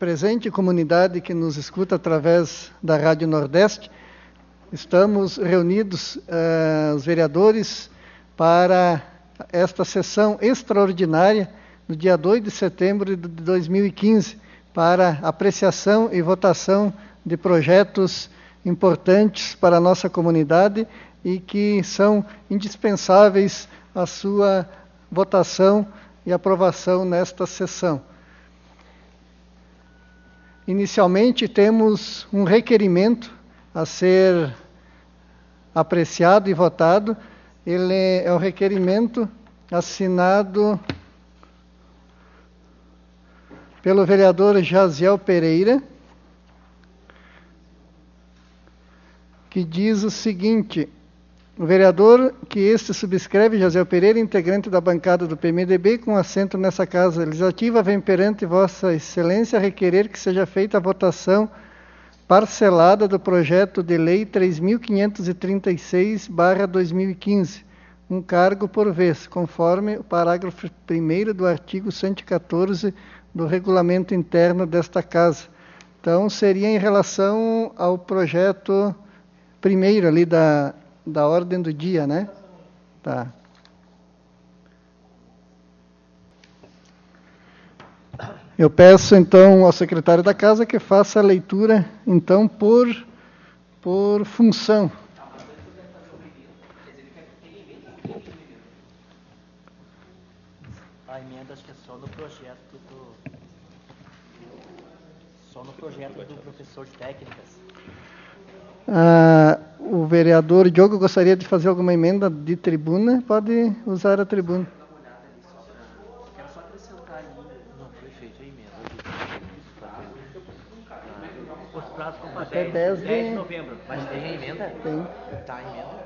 presente comunidade que nos escuta através da Rádio Nordeste. Estamos reunidos, os vereadores, para esta sessão extraordinária, no dia 2 de setembro de 2015, para apreciação e votação de projetos importantes para a nossa comunidade e que são indispensáveis à sua votação e aprovação nesta sessão. Inicialmente, temos um requerimento a ser apreciado e votado. Ele é o requerimento assinado pelo vereador Jaziel Pereira, que diz o seguinte: o vereador que este subscreve, Jaziel Pereira, integrante da bancada do PMDB, com assento nessa Casa Legislativa, vem perante Vossa Excelência requerer que seja feita a votação parcelada do projeto de lei 3.536/2015, um cargo por vez, conforme o parágrafo 1º do artigo 114 do regulamento interno desta Casa. Então, seria em relação ao projeto primeiro ali da ordem do dia, né? Tá. Eu peço, então, ao secretário da Casa que faça a leitura, então, por função. A emenda acho que é só no projeto do professor de técnicas. O vereador Diogo gostaria de fazer alguma emenda de tribuna, pode usar a tribuna. Quero só acrescentar ali, não foi feita a emenda. Os prazos Até 10 de novembro. Mas tem a emenda? Tem. Tá a emenda.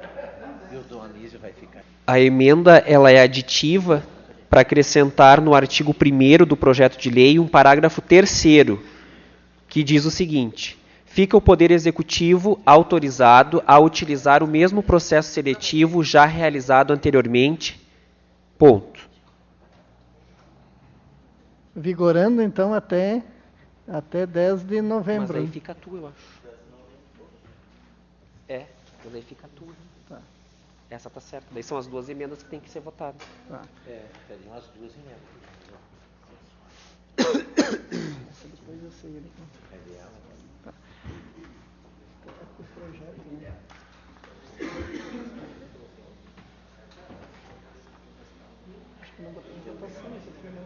E o do Anísio vai ficar. A emenda ela é aditiva para acrescentar no artigo 1º do projeto de lei um parágrafo 3º, que diz o seguinte: fica o Poder Executivo autorizado a utilizar o mesmo processo seletivo já realizado anteriormente. Ponto. Vigorando, então, até 10 de Mas novembro. aí fica tu, eu acho. Mas aí fica tu. Tá. Essa tá certa. Daí são as duas emendas que tem que ser votadas. Tá. Seriam as duas emendas. Depois eu sei ele. Tá. O projeto, né? Acho que não botou em votação esse aqui, né?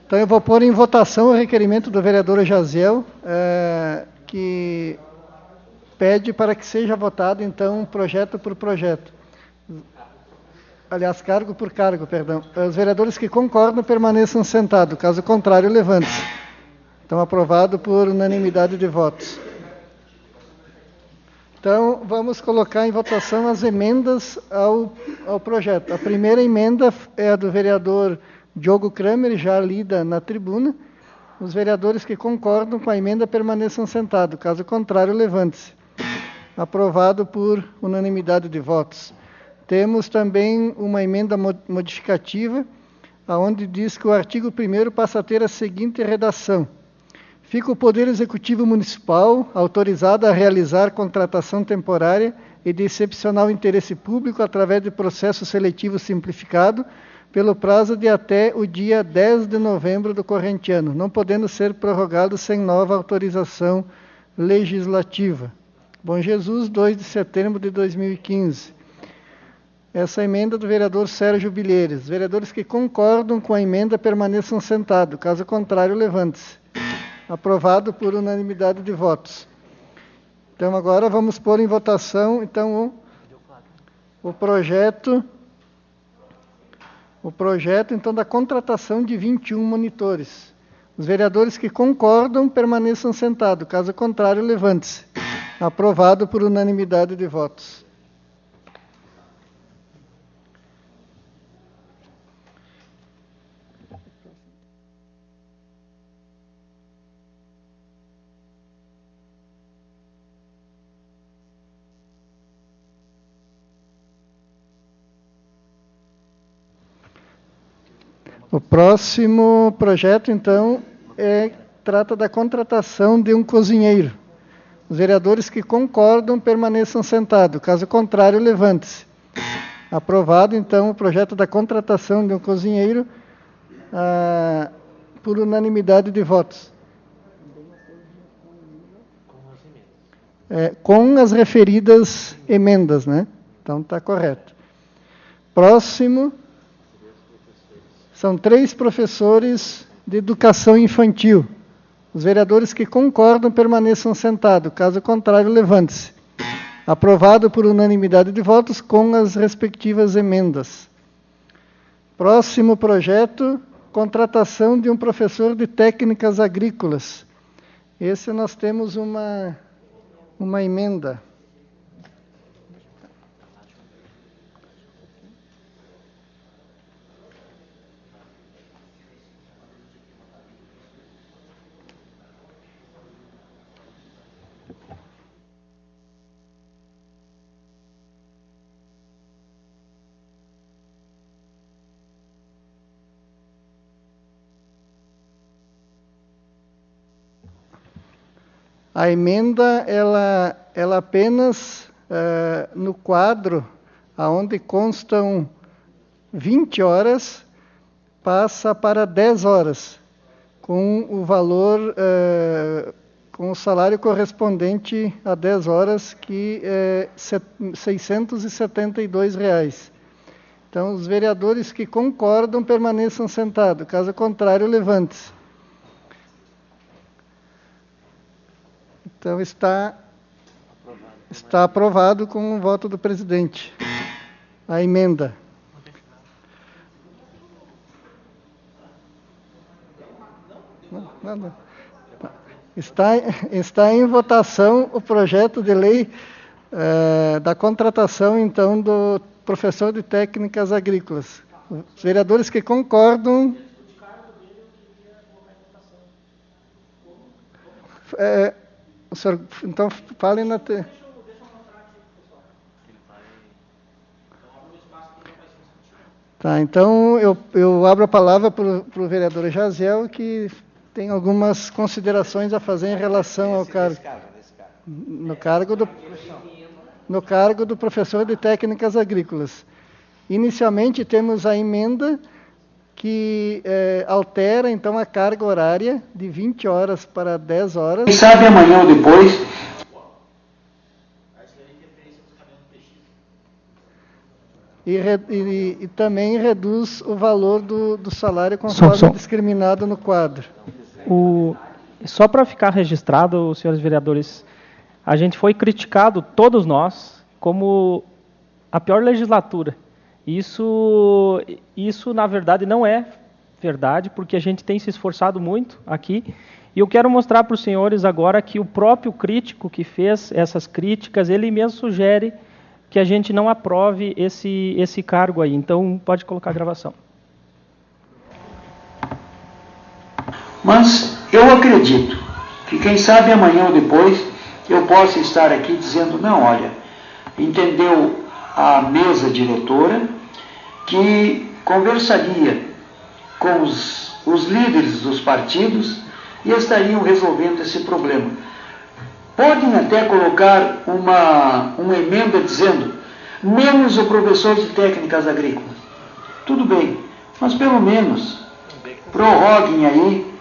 Então eu vou pôr em votação o requerimento do vereador Jaziel, que pede para que seja votado, então, projeto por projeto. Aliás, cargo por cargo, perdão. Os vereadores que concordam permaneçam sentados, caso contrário, levante-se. Então, aprovado por unanimidade de votos. Então, vamos colocar em votação as emendas ao projeto. A primeira emenda é a do vereador Diogo Kramer, já lida na tribuna. Os vereadores que concordam com a emenda permaneçam sentados, caso contrário, levante-se. Aprovado por unanimidade de votos. Temos também uma emenda modificativa, onde diz que o artigo 1º passa a ter a seguinte redação: fica o Poder Executivo Municipal autorizado a realizar contratação temporária e de excepcional interesse público através de processo seletivo simplificado, pelo prazo de até o dia 10 de novembro do corrente ano, não podendo ser prorrogado sem nova autorização legislativa. Bom Jesus, 2 de setembro de 2015. Essa emenda do vereador Sérgio Bilheires. Vereadores que concordam com a emenda permaneçam sentados, caso contrário, levante-se. Aprovado por unanimidade de votos. Então, agora vamos pôr em votação, então, o projeto então, da contratação de 21 monitores. Os vereadores que concordam permaneçam sentados, caso contrário, levante-se. Aprovado por unanimidade de votos. O próximo projeto, então, trata da contratação de um cozinheiro. Os vereadores que concordam permaneçam sentados, caso contrário, levante-se. Aprovado, então, o projeto da contratação de um cozinheiro por unanimidade de votos. Com as referidas emendas, né? Então, está correto. Próximo, são 3 professores de educação infantil. Os vereadores que concordam permaneçam sentados, caso contrário, levante-se. Aprovado por unanimidade de votos com as respectivas emendas. Próximo projeto, contratação de um professor de técnicas agrícolas. Esse nós temos uma emenda. A emenda, ela apenas, no quadro, onde constam 20 horas, passa para 10 horas, com o valor, com o salário correspondente a 10 horas, que é R$ 672. Então, os vereadores que concordam permaneçam sentados, caso contrário, levante-se. Então, está aprovado com o voto do presidente. A emenda. Não. Está em votação o projeto de lei da contratação, então, do professor de técnicas agrícolas. Os vereadores que concordam... O senhor, então, fale na... Tá, então eu abro a palavra para o vereador Jaziel, que tem algumas considerações a fazer em relação ao cargo. No cargo do professor de técnicas agrícolas. Inicialmente temos a emenda que altera, então, a carga horária de 20 horas para 10 horas. Quem sabe amanhã ou depois... E também reduz o valor do salário conforme discriminado no quadro. Só para ficar registrado, senhores vereadores, a gente foi criticado, todos nós, como a pior legislatura. Isso, na verdade, não é verdade, porque a gente tem se esforçado muito aqui. E eu quero mostrar para os senhores agora que o próprio crítico que fez essas críticas, ele mesmo sugere que a gente não aprove esse cargo aí. Então, pode colocar a gravação. Mas eu acredito que, quem sabe, amanhã ou depois, eu possa estar aqui dizendo, não, olha, entendeu a mesa diretora que conversaria com os líderes dos partidos e estariam resolvendo esse problema. Podem até colocar uma emenda dizendo, menos o professor de técnicas agrícolas. Tudo bem, mas pelo menos prorroguem aí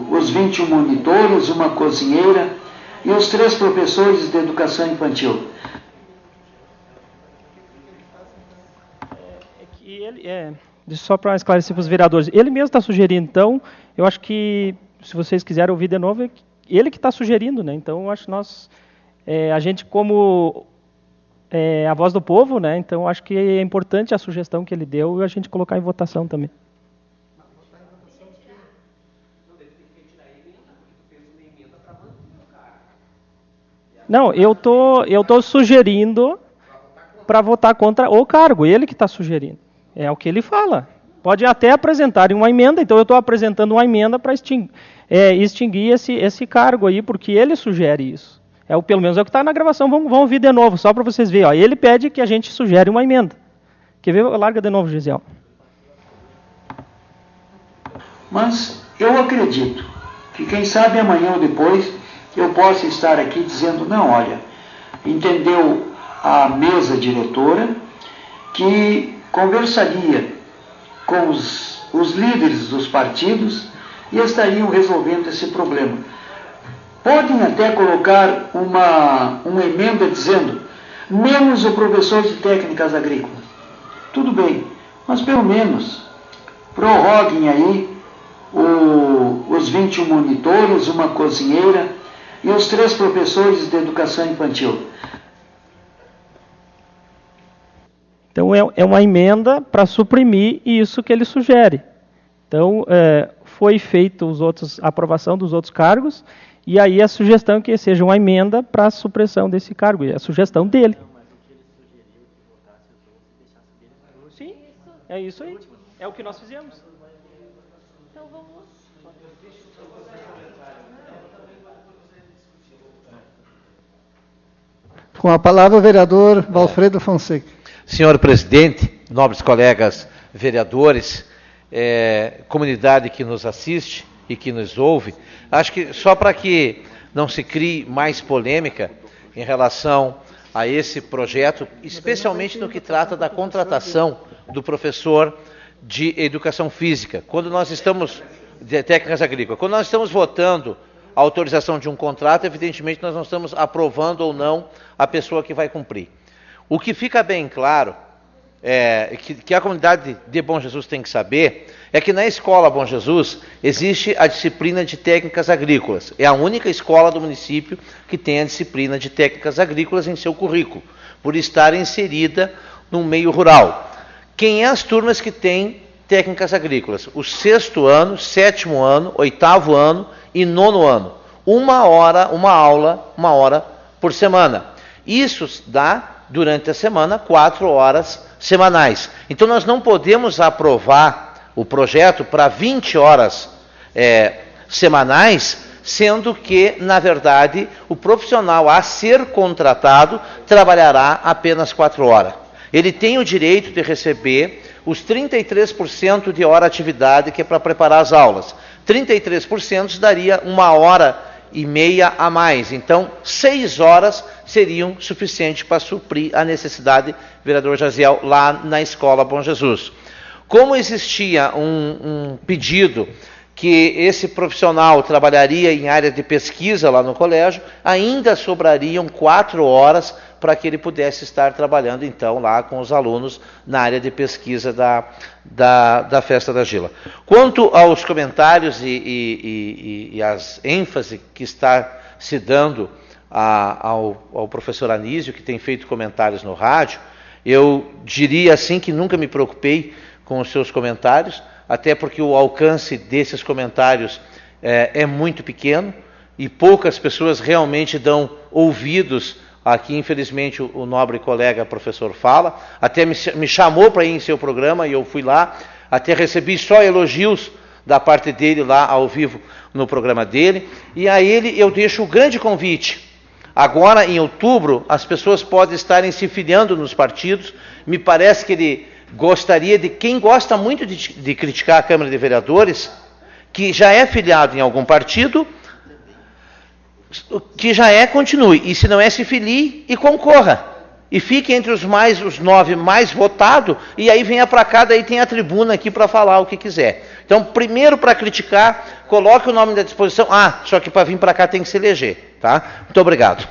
os 21 monitores, uma cozinheira e os 3 professores de educação infantil. Só para esclarecer para os vereadores, ele mesmo está sugerindo, então, eu acho que, se vocês quiserem ouvir de novo, ele que está sugerindo, né? Então, eu acho que a gente, como a voz do povo, né? Então, eu acho que é importante a sugestão que ele deu e a gente colocar em votação também. Não, eu tô sugerindo para votar contra o cargo, ele que está sugerindo. É o que ele fala. Pode até apresentar uma emenda, então eu estou apresentando uma emenda para extinguir esse cargo aí, porque ele sugere isso. Pelo menos é o que está na gravação, vamos ouvir de novo, só para vocês verem. Ó, ele pede que a gente sugere uma emenda. Quer ver? Larga de novo, Gisele. Mas eu acredito que quem sabe amanhã ou depois eu possa estar aqui dizendo, não, olha, entendeu a mesa diretora que conversaria com os líderes dos partidos e estariam resolvendo esse problema. Podem até colocar uma emenda dizendo, menos o professor de técnicas agrícolas. Tudo bem, mas pelo menos prorroguem aí os 21 monitores, uma cozinheira e os 3 professores de educação infantil. Então, é uma emenda para suprimir isso que ele sugere. Então, foi feita a aprovação dos outros cargos, e aí a sugestão é que seja uma emenda para a supressão desse cargo, é a sugestão dele. Sim, é isso aí. É o que nós fizemos. Então, vamos. Com a palavra o vereador Valfredo Fonseca. Senhor presidente, nobres colegas vereadores, comunidade que nos assiste e que nos ouve, acho que só para que não se crie mais polêmica em relação a esse projeto, especialmente no que trata da contratação do professor de educação física, quando nós estamos, de técnicas agrícolas, quando nós estamos votando a autorização de um contrato, evidentemente nós não estamos aprovando ou não a pessoa que vai cumprir. O que fica bem claro, que a comunidade de Bom Jesus tem que saber, é que na escola Bom Jesus existe a disciplina de técnicas agrícolas. É a única escola do município que tem a disciplina de técnicas agrícolas em seu currículo, por estar inserida no meio rural. Quem é as turmas que têm técnicas agrícolas? O 6º ano, 7º ano, 8º ano e 9º ano. Uma hora por semana. Isso dá, durante a semana, 4 horas semanais. Então nós não podemos aprovar o projeto para 20 horas semanais, sendo que, na verdade, o profissional a ser contratado trabalhará apenas 4 horas. Ele tem o direito de receber os 33% de hora atividade que é para preparar as aulas. 33% daria 1h30 a mais. Então, 6 horas seriam suficientes para suprir a necessidade, vereador Jaziel, lá na escola Bom Jesus. Como existia um pedido que esse profissional trabalharia em área de pesquisa lá no colégio, ainda sobrariam 4 horas para que ele pudesse estar trabalhando, então, lá com os alunos na área de pesquisa da Festa da Gila. Quanto aos comentários e as ênfases que está se dando ao professor Anísio, que tem feito comentários no rádio, eu diria assim que nunca me preocupei com os seus comentários, até porque o alcance desses comentários é muito pequeno e poucas pessoas realmente dão ouvidos. Aqui, infelizmente, o nobre colega professor Fala, até me chamou para ir em seu programa e eu fui lá, até recebi só elogios da parte dele lá ao vivo no programa dele, e a ele eu deixo o grande convite. Agora, em outubro, as pessoas podem estarem se filiando nos partidos, me parece que ele gostaria de, quem gosta muito de criticar a Câmara de Vereadores, que já é filiado em algum partido, que já continue, e se não se filie e concorra, e fique entre os 9 mais votados, e aí venha para cá, daí tem a tribuna aqui para falar o que quiser. Então, primeiro para criticar, coloque o nome da disposição, só que para vir para cá tem que se eleger, tá? Muito obrigado.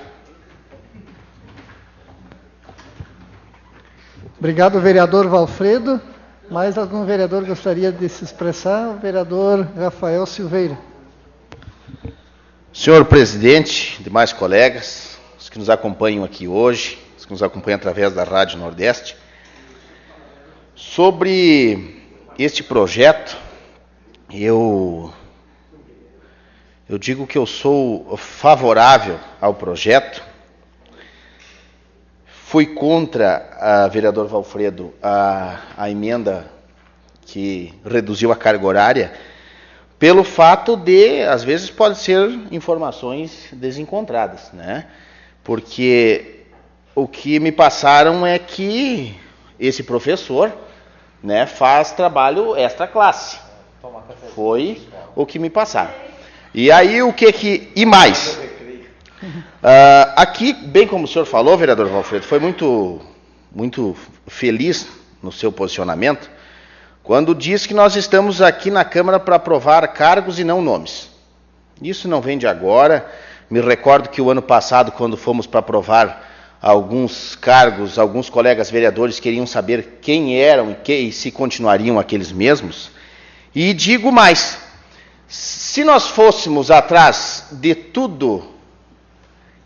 Obrigado, vereador Valfredo. Mais algum vereador gostaria de se expressar? O vereador Rafael Silveira. Senhor presidente, demais colegas, os que nos acompanham aqui hoje, os que nos acompanham através da Rádio Nordeste, sobre este projeto, eu digo que eu sou favorável ao projeto. Fui contra, vereador Valfredo, a emenda que reduziu a carga horária, pelo fato de, às vezes, podem ser informações desencontradas, né? Porque o que me passaram é que esse professor, né, faz trabalho extra classe. Foi o que me passaram. E aí o que... E mais? Aqui, bem como o senhor falou, vereador Valfredo, foi muito feliz no seu posicionamento, quando diz que nós estamos aqui na Câmara para aprovar cargos e não nomes. Isso não vem de agora. Me recordo que o ano passado, quando fomos para aprovar alguns cargos, alguns colegas vereadores queriam saber quem eram e se continuariam aqueles mesmos. E digo mais, se nós fôssemos atrás de tudo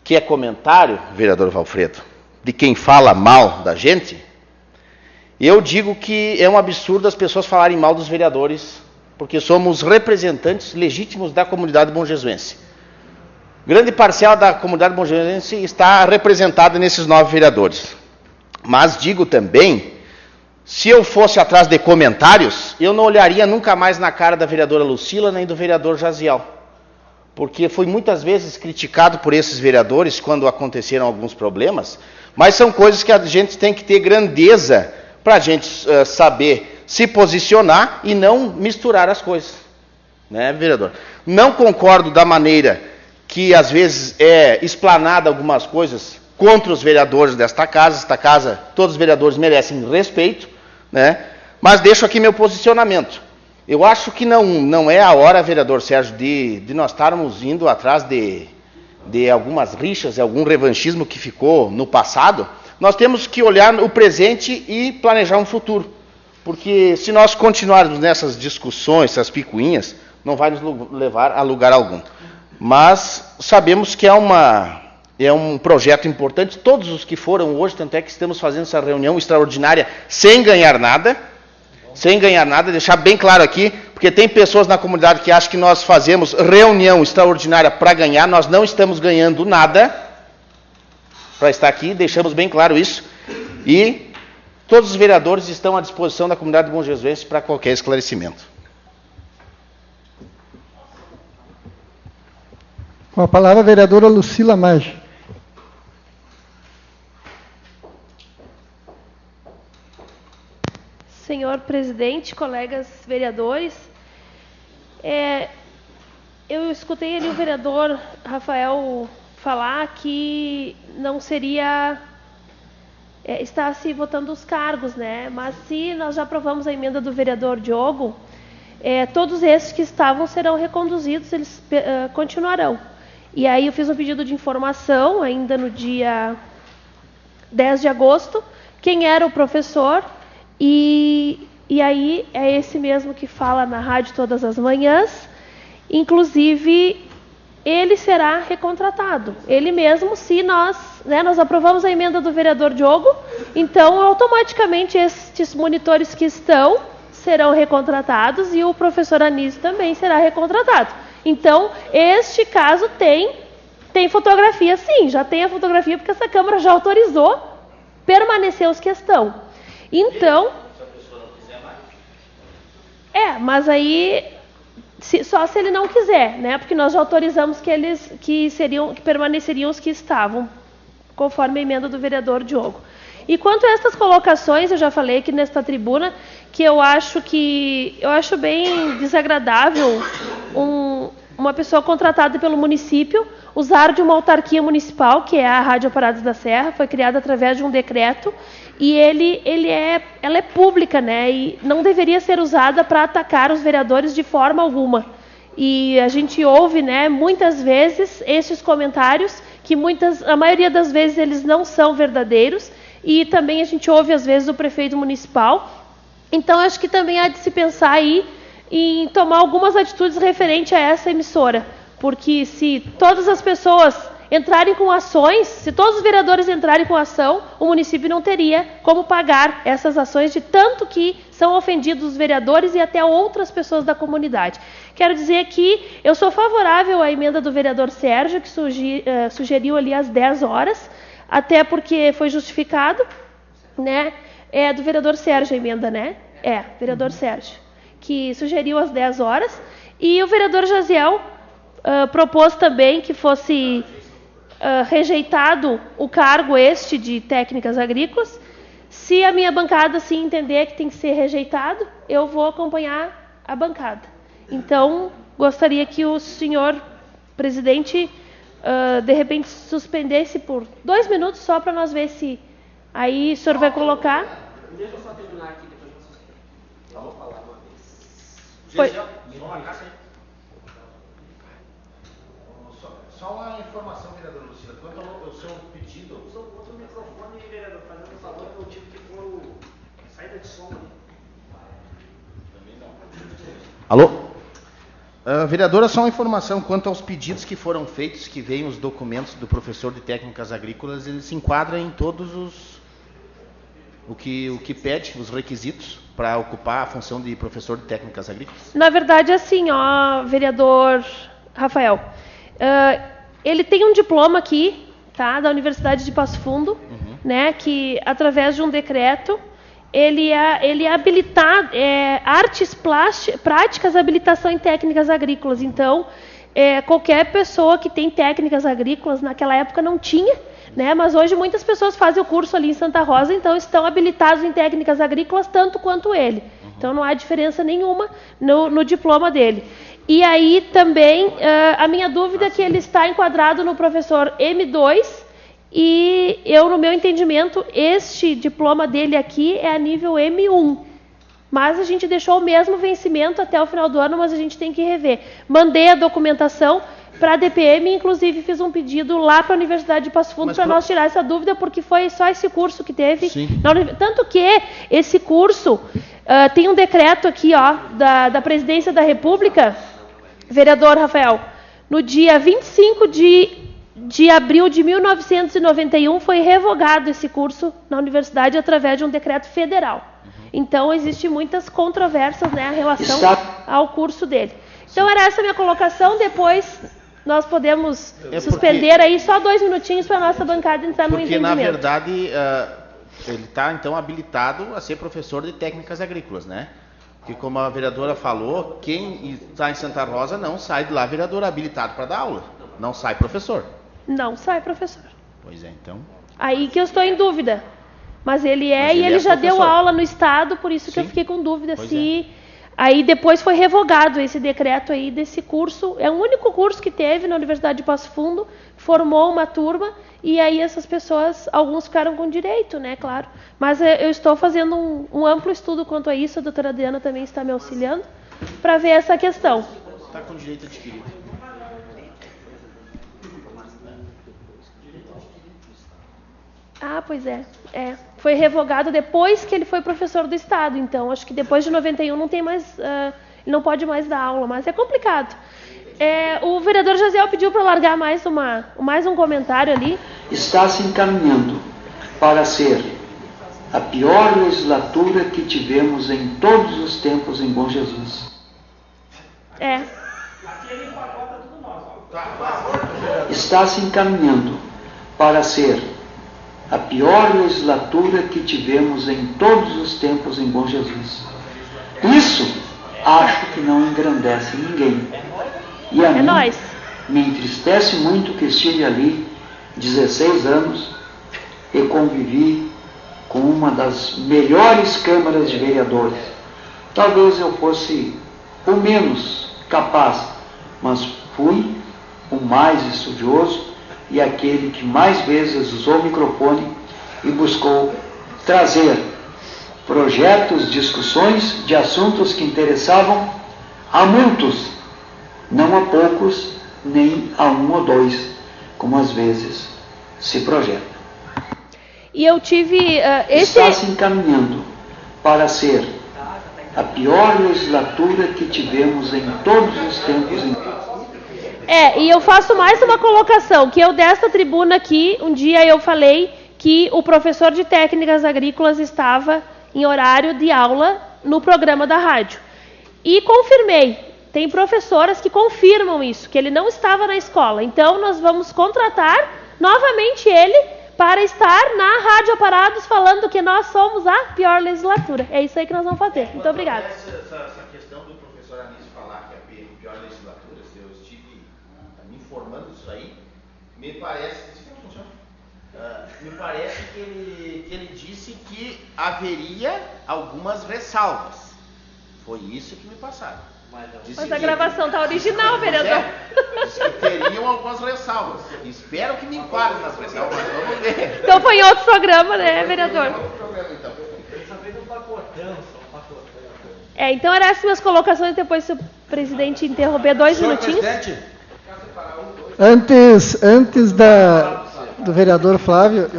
que é comentário, vereador Valfredo, de quem fala mal da gente, eu digo que é um absurdo as pessoas falarem mal dos vereadores, porque somos representantes legítimos da comunidade bonjesuense. Grande parcela da comunidade bonjesuense está representada nesses 9 vereadores. Mas digo também, se eu fosse atrás de comentários, eu não olharia nunca mais na cara da vereadora Lucila nem do vereador Jaziel. Porque fui muitas vezes criticado por esses vereadores quando aconteceram alguns problemas, mas são coisas que a gente tem que ter grandeza para a gente saber se posicionar e não misturar as coisas. Né, vereador? Não concordo da maneira que às vezes é explanada algumas coisas contra os vereadores desta casa. Esta casa, todos os vereadores merecem respeito, né? Mas deixo aqui meu posicionamento. Eu acho que não é a hora, vereador Sérgio, de nós estarmos indo atrás de algumas rixas, algum revanchismo que ficou no passado. Nós temos que olhar o presente e planejar um futuro. Porque se nós continuarmos nessas discussões, essas picuinhas, não vai nos levar a lugar algum. Mas sabemos que é um projeto importante. Todos os que foram hoje, tanto é que estamos fazendo essa reunião extraordinária sem ganhar nada, deixar bem claro aqui, porque tem pessoas na comunidade que acham que nós fazemos reunião extraordinária para ganhar. Nós não estamos ganhando nada para estar aqui, deixamos bem claro isso. E todos os vereadores estão à disposição da comunidade bonjesuense para qualquer esclarecimento. Com a palavra a vereadora Lucila Maggi. Senhor presidente, colegas vereadores, eu escutei ali o vereador Rafael falar que não seria estar se votando os cargos, né? Mas se nós já aprovamos a emenda do vereador Diogo, todos esses que estavam serão reconduzidos, eles continuarão. E aí eu fiz um pedido de informação ainda no dia 10 de agosto, quem era o professor. E aí é esse mesmo que fala na rádio todas as manhãs. Inclusive, ele será recontratado. Ele mesmo, se nós aprovamos a emenda do vereador Diogo, então automaticamente estes monitores que estão serão recontratados e o professor Anísio também será recontratado. Então, este caso tem fotografia, sim, já tem a fotografia, porque essa Câmara já autorizou permanecer os que estão. Então, mas aí só se ele não quiser, né? Porque nós já autorizamos que permaneceriam os que estavam, conforme a emenda do vereador Diogo. E quanto a essas colocações, eu já falei aqui nesta tribuna que eu acho bem desagradável uma pessoa contratada pelo município usar de uma autarquia municipal, que é a Rádio Aparados da Serra, foi criada através de um decreto, e ela é pública, né? E não deveria ser usada para atacar os vereadores de forma alguma. E a gente ouve, né, muitas vezes esses comentários, que a maioria das vezes eles não são verdadeiros, e também a gente ouve às vezes o prefeito municipal. Então acho que também há de se pensar aí em tomar algumas atitudes referente a essa emissora, porque se todas as pessoas entrarem com ações, se todos os vereadores entrarem com ação, o município não teria como pagar essas ações de tanto que são ofendidos os vereadores e até outras pessoas da comunidade. Quero dizer que eu sou favorável à emenda do vereador Sérgio, que sugeriu ali às 10 horas, até porque foi justificado, né? É do vereador Sérgio a emenda, né? Vereador Sérgio, que sugeriu às 10 horas, e o vereador Jaziel propôs também que fosse rejeitado o cargo de técnicas agrícolas. Se a minha bancada assim entender que tem que ser rejeitado, eu vou acompanhar a bancada. Então, gostaria que o senhor presidente, de repente, suspendesse por 2 minutos só para nós ver se aí o senhor vai colocar. Deixa eu só terminar aqui, depois eu suspendo. Vamos falar uma vez. Foi. Só uma informação, vereadora Lucila, quanto ao seu pedido... Só outro microfone, vereador, fazendo favor, eu tive que pôr saída de som ali. Também não. Alô? Vereadora, só uma informação quanto aos pedidos que foram feitos, que veem os documentos do professor de técnicas agrícolas, eles se enquadram em todos os... O que pede, os requisitos para ocupar a função de professor de técnicas agrícolas? Na verdade, assim, vereador Rafael, ele tem um diploma aqui, tá, da Universidade de Passo Fundo, né, que através de um decreto ele é habilitado, artes práticas, habilitação em técnicas agrícolas. Então, qualquer pessoa que tem técnicas agrícolas, naquela época não tinha, né, mas hoje muitas pessoas fazem o curso ali em Santa Rosa, então estão habilitados em técnicas agrícolas tanto quanto ele. Então não há diferença nenhuma no diploma dele. E aí também, a minha dúvida é que ele está enquadrado no professor M2, e eu, no meu entendimento, este diploma dele aqui é a nível M1. Mas a gente deixou o mesmo vencimento até o final do ano, mas a gente tem que rever. Mandei a documentação para a DPM, inclusive fiz um pedido lá para a Universidade de Passo Fundo para nós tirar essa dúvida, porque foi só esse curso que teve. Tanto que esse curso, tem um decreto aqui, da Presidência da República, vereador Rafael, no dia 25 de abril de 1991 foi revogado esse curso na universidade através de um decreto federal. Então, existem muitas controvérsias, né, em relação ao curso dele. Então, era essa a minha colocação. Depois, nós podemos suspender aí só 2 minutinhos para a nossa bancada entrar no entendimento. Porque, na verdade, ele está, então, habilitado a ser professor de técnicas agrícolas, né? Que, como a vereadora falou, quem está em Santa Rosa não sai de lá vereador habilitado para dar aula. Não sai professor. Não sai professor. Pois é, então... Aí que eu estou em dúvida. Mas ele já deu aula no Estado, por isso que eu fiquei com dúvida se... Aí depois foi revogado esse decreto aí desse curso. É o único curso que teve na Universidade de Passo Fundo, formou uma turma, e aí essas pessoas, alguns ficaram com direito, né, claro. Mas eu estou fazendo um amplo estudo quanto a isso, a doutora Adriana também está me auxiliando, para ver essa questão. Está com direito adquirido. Pois é. Foi revogado depois que ele foi professor do Estado. Então, acho que depois de 91 não tem mais, ele não pode mais dar aula, mas é complicado. O vereador Jaziel pediu para largar mais um comentário ali. Está se encaminhando para ser a pior legislatura que tivemos em todos os tempos em Bom Jesus. Está se encaminhando para ser a pior legislatura que tivemos em todos os tempos em Bom Jesus. Isso acho que não engrandece ninguém. E a mim me entristece muito que estive ali 16 anos e convivi com uma das melhores câmaras de vereadores. Talvez eu fosse o menos capaz, mas fui o mais estudioso e aquele que mais vezes usou o microfone e buscou trazer projetos, discussões de assuntos que interessavam a muitos, não a poucos, nem a 1 ou 2, como às vezes se projeta. E eu tive... Está se encaminhando para ser a pior legislatura que tivemos em todos os tempos. E eu faço mais uma colocação, que eu desta tribuna aqui, um dia eu falei que o professor de técnicas agrícolas estava em horário de aula no programa da rádio. E confirmei, tem professoras que confirmam isso, que ele não estava na escola. Então nós vamos contratar novamente ele para estar na Rádio Aparados falando que nós somos a pior legislatura. É isso aí que nós vamos fazer. Muito obrigada. Essa questão do professor Anísio falar que é a pior legislatura, se eu estive me informando disso aí, me parece que ele disse que haveria algumas ressalvas. Foi isso que me passaram. Mas a gravação tá original, vereador. Disse que teriam algumas ressalvas. Espero que me enquadrem nas ressalvas, mas vamos ver. Então foi em outro programa, né, vereador? Então eram essas minhas colocações, depois se o presidente interromper 2 minutinhos. Antes do vereador Flávio,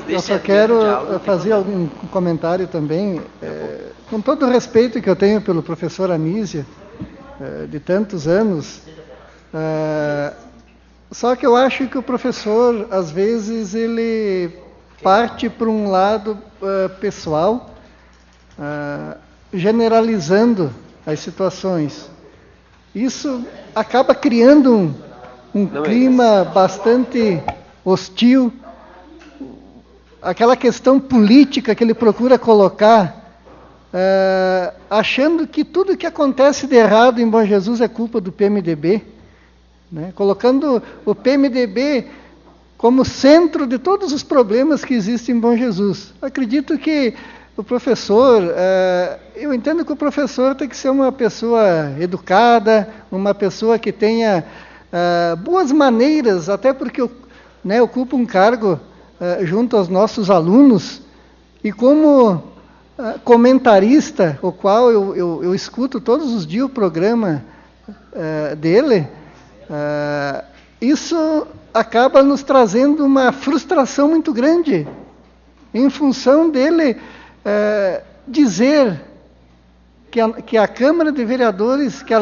eu só quero fazer algum comentário também, com todo o respeito que eu tenho pelo professor Anísio, de tantos anos, só que eu acho que o professor, às vezes, ele parte para um lado pessoal, generalizando as situações. Isso acaba criando um clima bastante hostil, aquela questão política que ele procura colocar, achando que tudo que acontece de errado em Bom Jesus é culpa do PMDB, né? Colocando o PMDB como centro de todos os problemas que existem em Bom Jesus. Acredito que o professor, eu entendo que o professor tem que ser uma pessoa educada, uma pessoa que tenha boas maneiras, até porque ocupa um cargo junto aos nossos alunos, e como comentarista, o qual eu escuto todos os dias o programa dele, isso acaba nos trazendo uma frustração muito grande, em função dele dizer que a Câmara de Vereadores, que a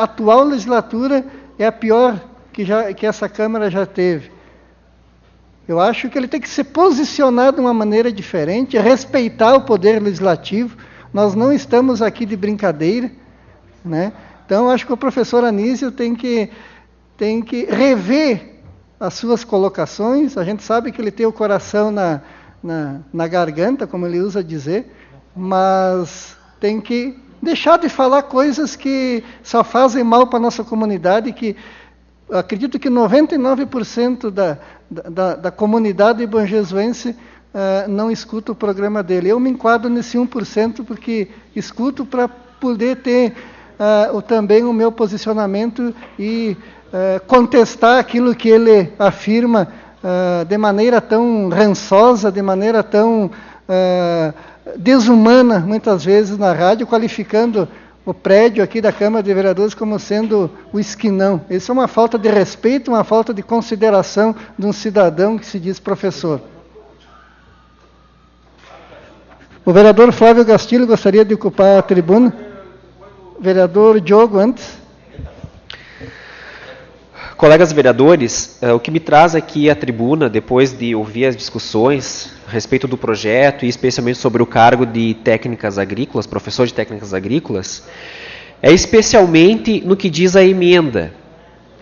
atual legislatura é a pior que essa Câmara já teve. Eu acho que ele tem que se posicionar de uma maneira diferente, respeitar o poder legislativo. Nós não estamos aqui de brincadeira, né? Então, acho que o professor Anísio tem que rever as suas colocações. A gente sabe que ele tem o coração na garganta, como ele usa dizer, mas tem que deixar de falar coisas que só fazem mal para a nossa comunidade, que acredito que 99% da comunidade bonjesuense não escuta o programa dele. Eu me enquadro nesse 1% porque escuto para poder ter também o meu posicionamento e contestar aquilo que ele afirma de maneira tão rançosa, de maneira tão desumana, muitas vezes na rádio, qualificando o prédio aqui da Câmara de Vereadores como sendo o esquinão. Isso é uma falta de respeito, uma falta de consideração de um cidadão que se diz professor. O vereador Flávio Gastilho gostaria de ocupar a tribuna. Vereador Diogo, antes. Colegas vereadores, o que me traz aqui à tribuna, depois de ouvir as discussões a respeito do projeto e especialmente sobre o cargo de técnicas agrícolas, professor de técnicas agrícolas, é especialmente no que diz a emenda.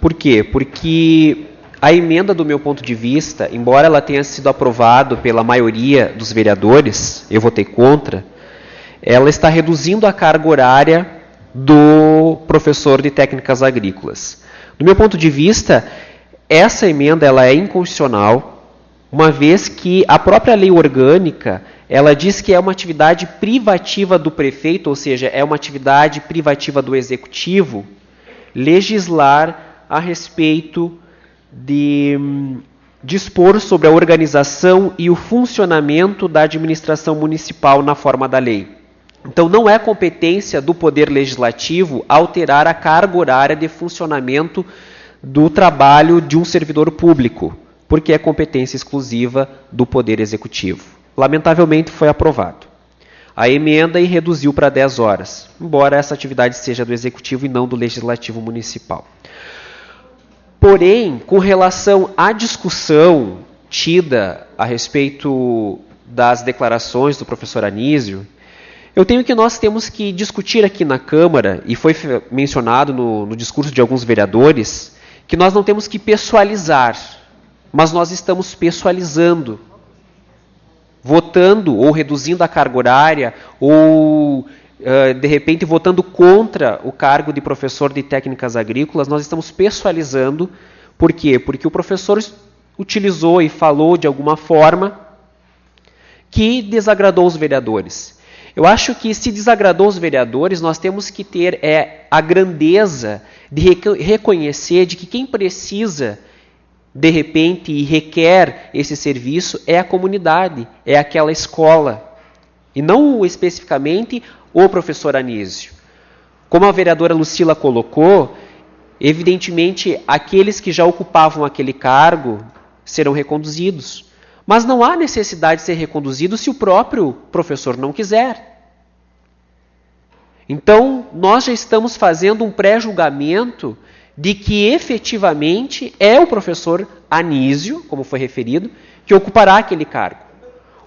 Por quê? Porque a emenda, do meu ponto de vista, embora ela tenha sido aprovada pela maioria dos vereadores, eu votei contra, ela está reduzindo a carga horária do professor de técnicas agrícolas. Do meu ponto de vista, essa emenda ela é inconstitucional, uma vez que a própria lei orgânica, ela diz que é uma atividade privativa do prefeito, ou seja, é uma atividade privativa do executivo, legislar a respeito de dispor sobre a organização e o funcionamento da administração municipal na forma da lei. Então, não é competência do Poder Legislativo alterar a carga horária de funcionamento do trabalho de um servidor público, porque é competência exclusiva do Poder Executivo. Lamentavelmente, foi aprovado a emenda e reduziu para 10 horas, embora essa atividade seja do Executivo e não do Legislativo Municipal. Porém, com relação à discussão tida a respeito das declarações do professor Anísio, eu tenho que nós temos que discutir aqui na Câmara, e foi mencionado no discurso de alguns vereadores, que nós não temos que pessoalizar, mas nós estamos pessoalizando, votando ou reduzindo a carga horária, ou de repente votando contra o cargo de professor de técnicas agrícolas, nós estamos pessoalizando. Por quê? Porque o professor utilizou e falou de alguma forma que desagradou os vereadores. Eu acho que se desagradou os vereadores, nós temos que ter a grandeza de reconhecer de que quem precisa, de repente, e requer esse serviço é a comunidade, é aquela escola, e não especificamente o professor Anísio. Como a vereadora Lucila colocou, evidentemente, aqueles que já ocupavam aquele cargo serão reconduzidos. Mas não há necessidade de ser reconduzido se o próprio professor não quiser. Então, nós já estamos fazendo um pré-julgamento de que efetivamente é o professor Anísio, como foi referido, que ocupará aquele cargo.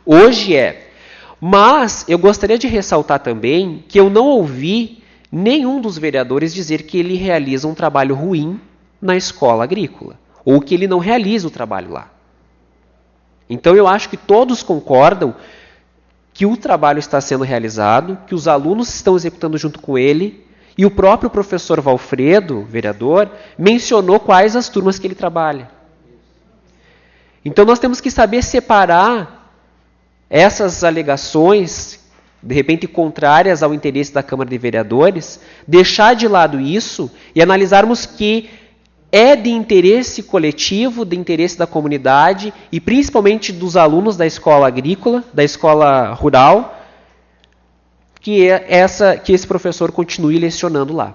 Hoje é. Mas eu gostaria de ressaltar também que eu não ouvi nenhum dos vereadores dizer que ele realiza um trabalho ruim na escola agrícola, ou que ele não realiza o trabalho lá. Então eu acho que todos concordam que o trabalho está sendo realizado, que os alunos estão executando junto com ele, e o próprio professor Valfredo, vereador, mencionou quais as turmas que ele trabalha. Então nós temos que saber separar essas alegações, de repente contrárias ao interesse da Câmara de Vereadores, deixar de lado isso e analisarmos que é de interesse coletivo, de interesse da comunidade e principalmente dos alunos da escola agrícola, da escola rural, que esse professor continue lecionando lá.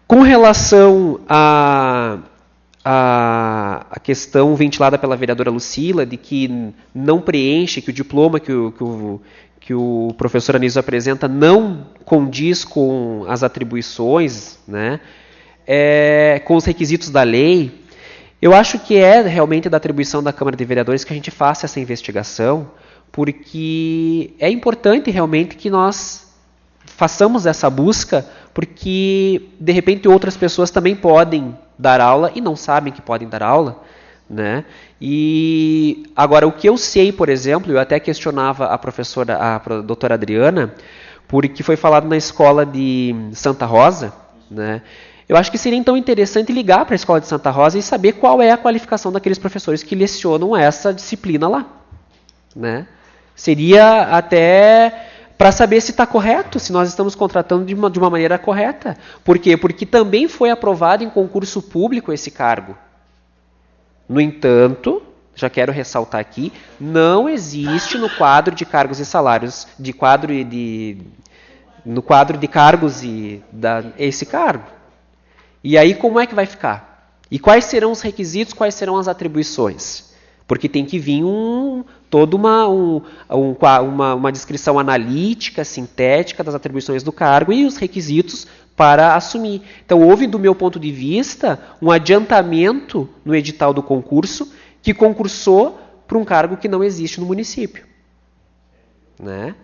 Com relação à questão ventilada pela vereadora Lucila, de que não preenche, que o diploma que o professor Anísio apresenta não condiz com as atribuições, né, com os requisitos da lei, eu acho que é realmente da atribuição da Câmara de Vereadores que a gente faça essa investigação, porque é importante realmente que nós façamos essa busca, porque de repente outras pessoas também podem dar aula e não sabem que podem dar aula, né? E agora o que eu sei, por exemplo, eu até questionava a doutora Adriana, porque foi falado na escola de Santa Rosa, né? Eu acho que seria então interessante ligar para a escola de Santa Rosa e saber qual é a qualificação daqueles professores que lecionam essa disciplina lá, né? Seria até para saber se está correto, se nós estamos contratando de uma maneira correta. Por quê? Porque também foi aprovado em concurso público esse cargo. No entanto, já quero ressaltar aqui, não existe no quadro de cargos e salários, no quadro de cargos esse cargo. E aí como é que vai ficar? E quais serão os requisitos, quais serão as atribuições? Porque tem que vir toda uma descrição analítica, sintética das atribuições do cargo e os requisitos para assumir. Então, houve, do meu ponto de vista, um adiantamento no edital do concurso que concursou para um cargo que não existe no município, né?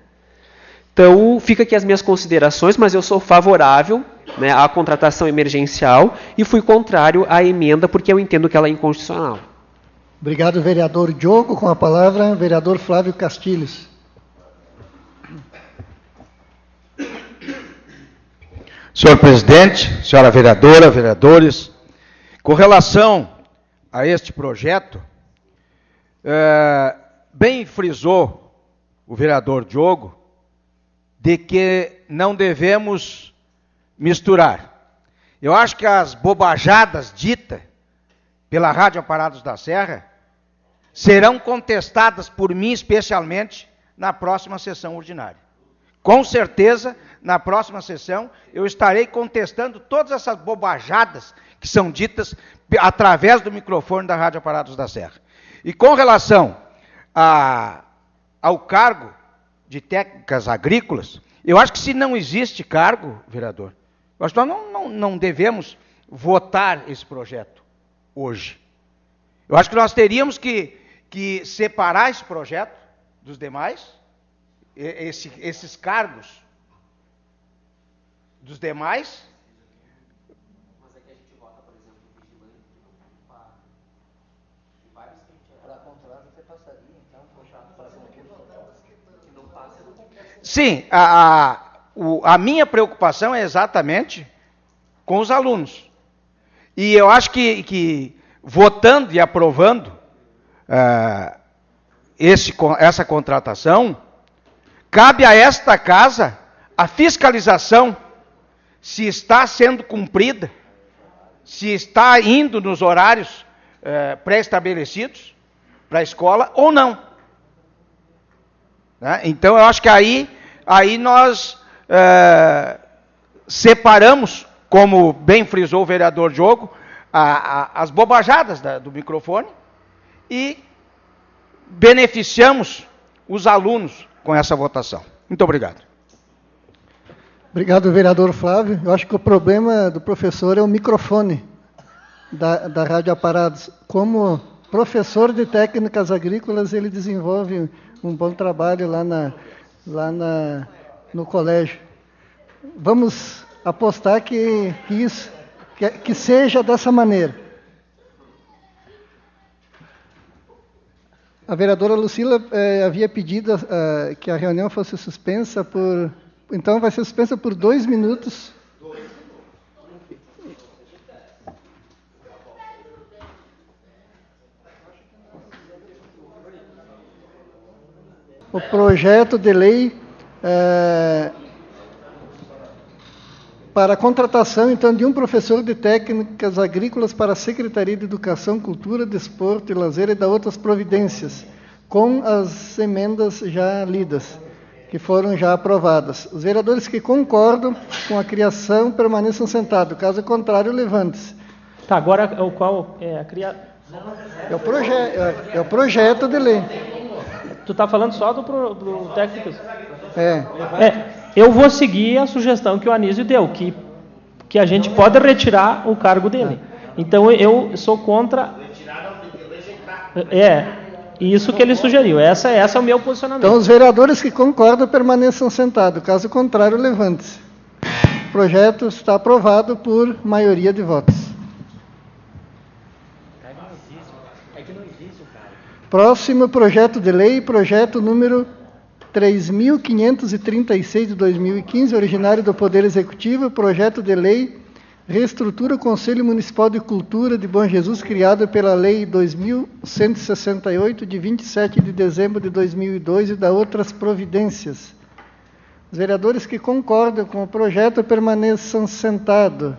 Então, fica aqui as minhas considerações, mas eu sou favorável, né, à contratação emergencial e fui contrário à emenda porque eu entendo que ela é inconstitucional. Obrigado, vereador Diogo. Com a palavra, vereador Flávio Castilhos. Senhor presidente, senhora vereadora, vereadores, com relação a este projeto, bem frisou o vereador Diogo de que não devemos misturar. Eu acho que as bobajadas ditas pela Rádio Aparados da Serra serão contestadas por mim especialmente na próxima sessão ordinária. Com certeza, na próxima sessão, eu estarei contestando todas essas bobajadas que são ditas através do microfone da Rádio Aparados da Serra. E com relação ao cargo de técnicas agrícolas, eu acho que se não existe cargo, vereador, eu acho que nós não devemos votar esse projeto hoje. Eu acho que nós teríamos que separar esse projeto dos demais, esses cargos dos demais. Mas é que a gente vota, por exemplo, vigilante que não ocupa. E vários que a gente para controlar você passaria, então, para que não passa no concurso. Sim, a minha preocupação é exatamente com os alunos. E eu acho que votando e aprovando essa contratação, cabe a esta casa a fiscalização se está sendo cumprida, se está indo nos horários pré-estabelecidos para a escola ou não. Né? Então, eu acho que aí nós separamos, como bem frisou o vereador Diogo, as bobajadas do microfone e beneficiamos os alunos com essa votação. Muito obrigado. Obrigado, vereador Flávio. Eu acho que o problema do professor é o microfone da Rádio Aparados. Como professor de técnicas agrícolas, ele desenvolve um bom trabalho no colégio. Vamos apostar que seja dessa maneira. A vereadora Lucila havia pedido que a reunião fosse suspensa por... Então, vai ser suspensa por 2 minutos. O projeto de lei para a contratação, então, de um professor de técnicas agrícolas para a Secretaria de Educação, Cultura, Desporto e Lazer e da outras providências, com as emendas já lidas, que foram já aprovadas. Os vereadores que concordam com a criação permaneçam sentados, caso contrário, levante-se. Tá, agora qual é a criação? É o projeto de lei. Tu está falando só do técnicos? Eu vou seguir a sugestão que o Anísio deu, que a gente pode retirar o cargo dele. Então, eu sou contra... Isso que ele sugeriu. Esse é o meu posicionamento. Então, os vereadores que concordam permaneçam sentados. Caso contrário, levante-se. O projeto está aprovado por maioria de votos. Próximo projeto de lei, projeto número 3.536 de 2015, originário do Poder Executivo, projeto de lei reestrutura o Conselho Municipal de Cultura de Bom Jesus, criado pela Lei 2.168, de 27 de dezembro de 2002, e da outras providências. Os vereadores que concordam com o projeto permaneçam sentados.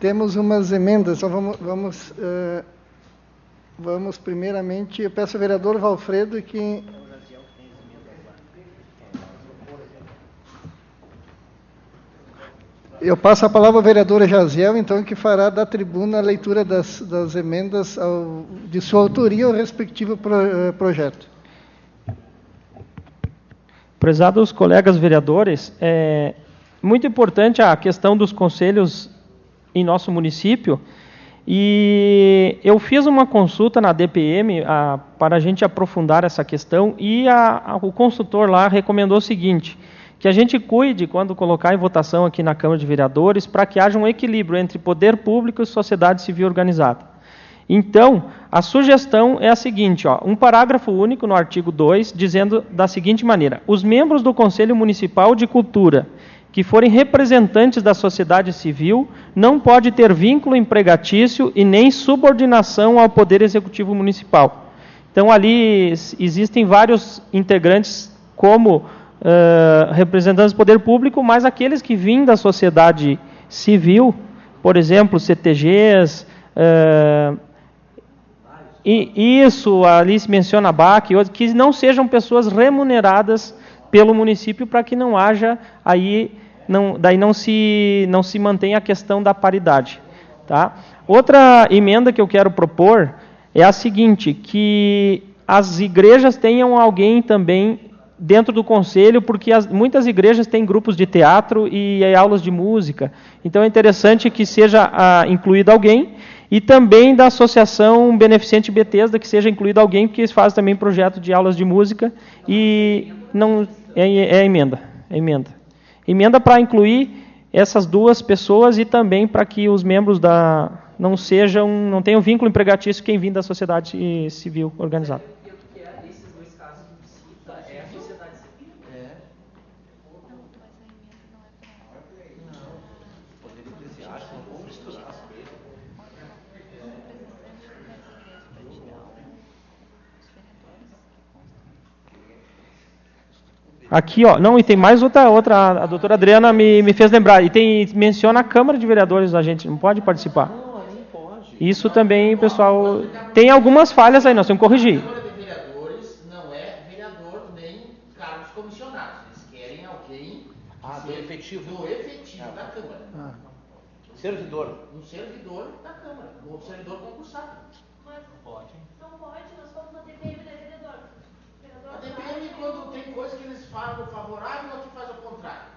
Temos umas emendas, então vamos primeiramente, eu peço ao vereador Valfredo que... Eu passo a palavra ao vereador Jaziel, então, que fará da tribuna a leitura das emendas de sua autoria ao respectivo projeto. Prezados colegas vereadores, é muito importante a questão dos conselhos em nosso município, e eu fiz uma consulta na DPM para a gente aprofundar essa questão, e o consultor lá recomendou o seguinte: que a gente cuide, quando colocar em votação aqui na Câmara de Vereadores, para que haja um equilíbrio entre poder público e sociedade civil organizada. Então, a sugestão é a seguinte, um parágrafo único no artigo 2, dizendo da seguinte maneira: os membros do Conselho Municipal de Cultura que forem representantes da sociedade civil não pode ter vínculo empregatício e nem subordinação ao Poder Executivo Municipal. Então, ali existem vários integrantes como representantes do poder público, mas aqueles que vêm da sociedade civil, por exemplo, CTGs, isso, ali se menciona a BAC, que não sejam pessoas remuneradas pelo município, para que não haja aí, daí não se mantenha a questão da paridade. Tá? Outra emenda que eu quero propor é a seguinte: que as igrejas tenham alguém também dentro do conselho, porque muitas igrejas têm grupos de teatro e aulas de música. Então é interessante que seja incluído alguém, e também da Associação Beneficente Betesda, que seja incluído alguém, porque eles fazem também projeto de aulas de música, e não emenda. Emenda para incluir essas duas pessoas, e também para que os membros não tenham vínculo empregatício quem vem da sociedade civil organizada. Aqui, ó, não, e tem mais outra, a doutora Adriana me fez lembrar, e menciona a Câmara de Vereadores, a gente não pode participar. Não, nem pode. Isso também, pessoal, tem algumas falhas aí, nós temos que corrigir. A Câmara de Vereadores não é vereador nem cargos comissionados, eles querem alguém do efetivo. do efetivo da Câmara. Servidor. Um servidor da Câmara, um servidor concursado. Mas pode. Não pode, nós estamos na DPM, né, vereador? A DPM, quando tem coisa que eles falam favorável, outro faz o contrário.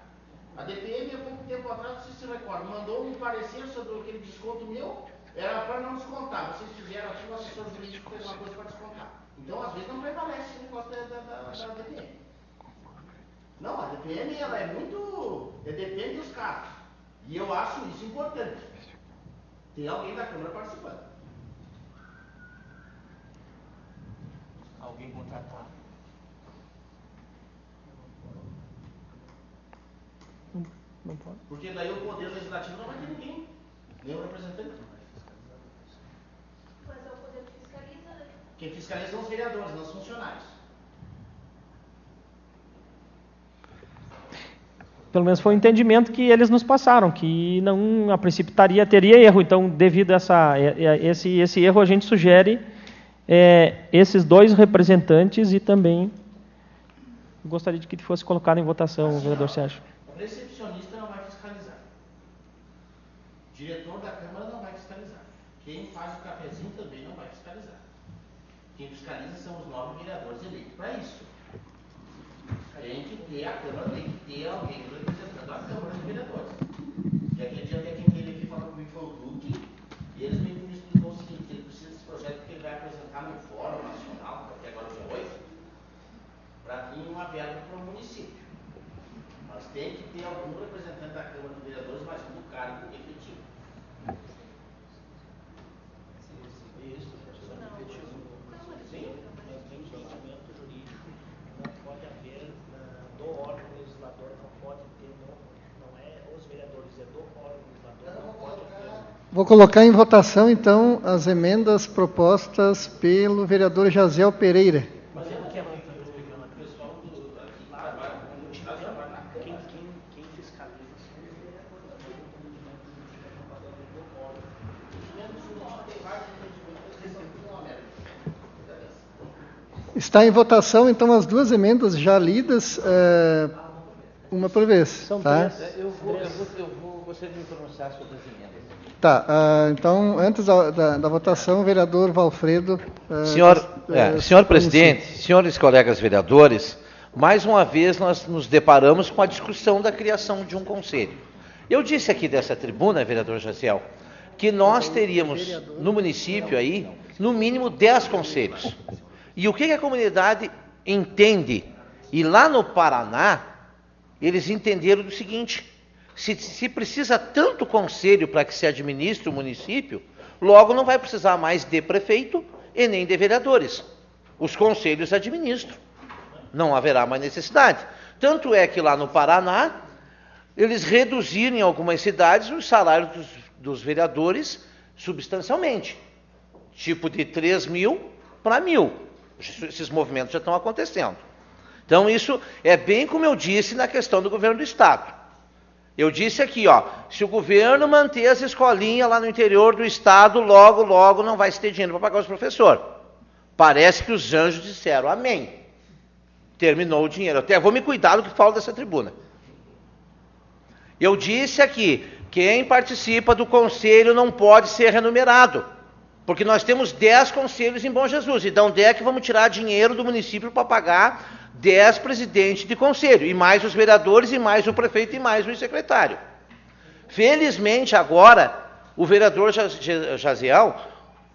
A DPM, há pouco tempo atrás, vocês se recordam, mandou um parecer sobre aquele desconto meu, era para não descontar. Vocês fizeram aqui, o assessor jurídico fez uma coisa para descontar. Então, às vezes, não prevalece esse negócio da DPM. Não, a DPM, ela é muito... depende dos casos. E eu acho isso importante. Tem alguém da Câmara participando. Alguém contratar. Não pode. Porque daí o poder legislativo não vai ter ninguém. Nem o representante. Mas é o poder que fiscaliza, né? Quem fiscaliza são os vereadores, não os funcionários. Pelo menos foi o entendimento que eles nos passaram, que não, a princípio teria erro. Então, devido a esse erro, a gente sugere esses 2 representantes e também gostaria de que fosse colocado em votação, vereador Sérgio. O recepcionista não vai fiscalizar. O diretor da Câmara não vai fiscalizar. Quem faz o cafezinho também não vai fiscalizar. Quem fiscaliza são os 9 vereadores eleitos para isso. Tem que ter a Câmara, tem que ter alguém representando a Câmara de Vereadores. E aquele dia até quem veio aqui falando comigo foi o Duque, e eles me explicou o seguinte, ele precisa desse projeto porque ele vai apresentar no Fórum Nacional, até agora dia 8, para vir uma verba para o município. Mas tem que ter algum representante da Câmara de Vereadores, mas no cargo efetivo. Isso, efetivo. Sim, mas tem um fundamento jurídico. Não pode haver do órgão legislador, não pode ter, não é os vereadores, é do órgão legislador, não pode ter. Vou colocar em votação, então, as emendas propostas pelo vereador Jaziel Pereira. Mas é porque o pessoal aqui trabalha com multidão, quem fiscaliza são os vereadores. Está em votação, então, as 2 emendas já lidas, uma por vez. São tá? 3. Eu vou gostaria de me pronunciar sobre as emendas. Tá, então, antes da votação, o vereador Valfredo... Senhor presidente, senhores colegas vereadores, mais uma vez nós nos deparamos com a discussão da criação de um conselho. Eu disse aqui dessa tribuna, vereador Jaziel, que nós teríamos no município aí, no mínimo 10 conselhos. E o que a comunidade entende? E lá no Paraná, eles entenderam do seguinte: se precisa tanto conselho para que se administre o município, logo não vai precisar mais de prefeito e nem de vereadores. Os conselhos administram. Não haverá mais necessidade. Tanto é que lá no Paraná, eles reduziram em algumas cidades os salários dos vereadores substancialmente. Tipo de 3 mil para 1.000. Esses movimentos já estão acontecendo. Então isso é bem como eu disse na questão do governo do Estado. Eu disse aqui, se o governo manter as escolinhas lá no interior do Estado, logo não vai se ter dinheiro para pagar os professores. Parece que os anjos disseram amém. Terminou o dinheiro. Até vou me cuidar do que falo dessa tribuna. Eu disse aqui, quem participa do conselho não pode ser remunerado. Porque nós temos 10 conselhos em Bom Jesus. Então, onde é que vamos tirar dinheiro do município para pagar 10 presidentes de conselho? E mais os vereadores, e mais o prefeito, e mais o secretário. Felizmente, agora, o vereador Jaziel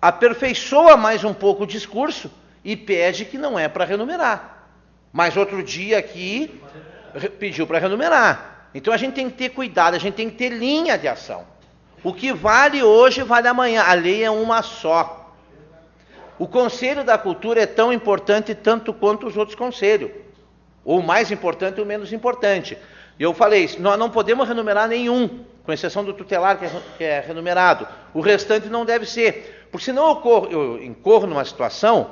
aperfeiçoa mais um pouco o discurso e pede que não é para remunerar. Mas outro dia aqui, pediu para remunerar. Então, a gente tem que ter cuidado, a gente tem que ter linha de ação. O que vale hoje, vale amanhã. A lei é uma só. O Conselho da Cultura é tão importante tanto quanto os outros conselhos. Ou mais importante ou menos importante. Eu falei, nós não podemos renumerar nenhum, com exceção do tutelar que é renumerado. O restante não deve ser. Porque senão eu incorro numa situação,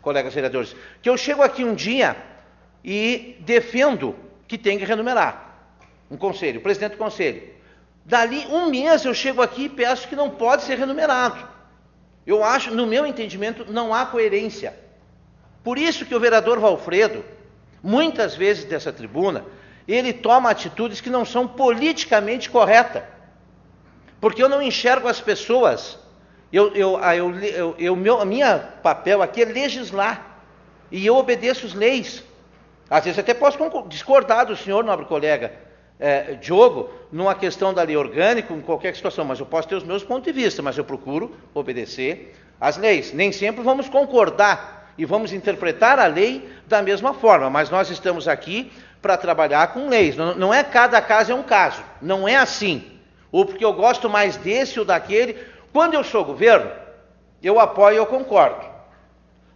colegas vereadores, que eu chego aqui um dia, e defendo que tem que renumerar um conselho, o presidente do conselho. Dali um mês eu chego aqui e peço que não pode ser renumerado. Eu acho, no meu entendimento, não há coerência. Por isso que o vereador Valfredo, muitas vezes dessa tribuna, ele toma atitudes que não são politicamente corretas. Porque eu não enxergo as pessoas. A minha papel aqui é legislar. E eu obedeço as leis. Às vezes até posso discordar do senhor, nobre colega Diogo, numa questão da lei orgânica, em qualquer situação, mas eu posso ter os meus pontos de vista, mas eu procuro obedecer às leis. Nem sempre vamos concordar e vamos interpretar a lei da mesma forma, mas nós estamos aqui para trabalhar com leis. Não é cada caso é um caso, não é assim. Ou porque eu gosto mais desse ou daquele. Quando eu sou governo, eu apoio e eu concordo.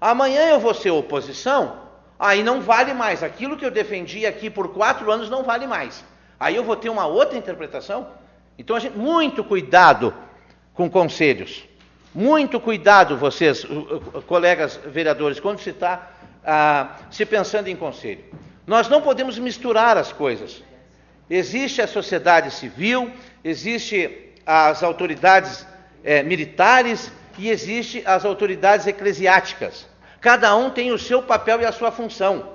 Amanhã eu vou ser oposição, aí não vale mais. Aquilo que eu defendi aqui por 4 anos não vale mais. Aí eu vou ter uma outra interpretação. Então, muito cuidado com conselhos. Muito cuidado, vocês, colegas vereadores, quando se está se pensando em conselho. Nós não podemos misturar as coisas. Existe a sociedade civil, existe as autoridades militares e existe as autoridades eclesiásticas. Cada um tem o seu papel e a sua função.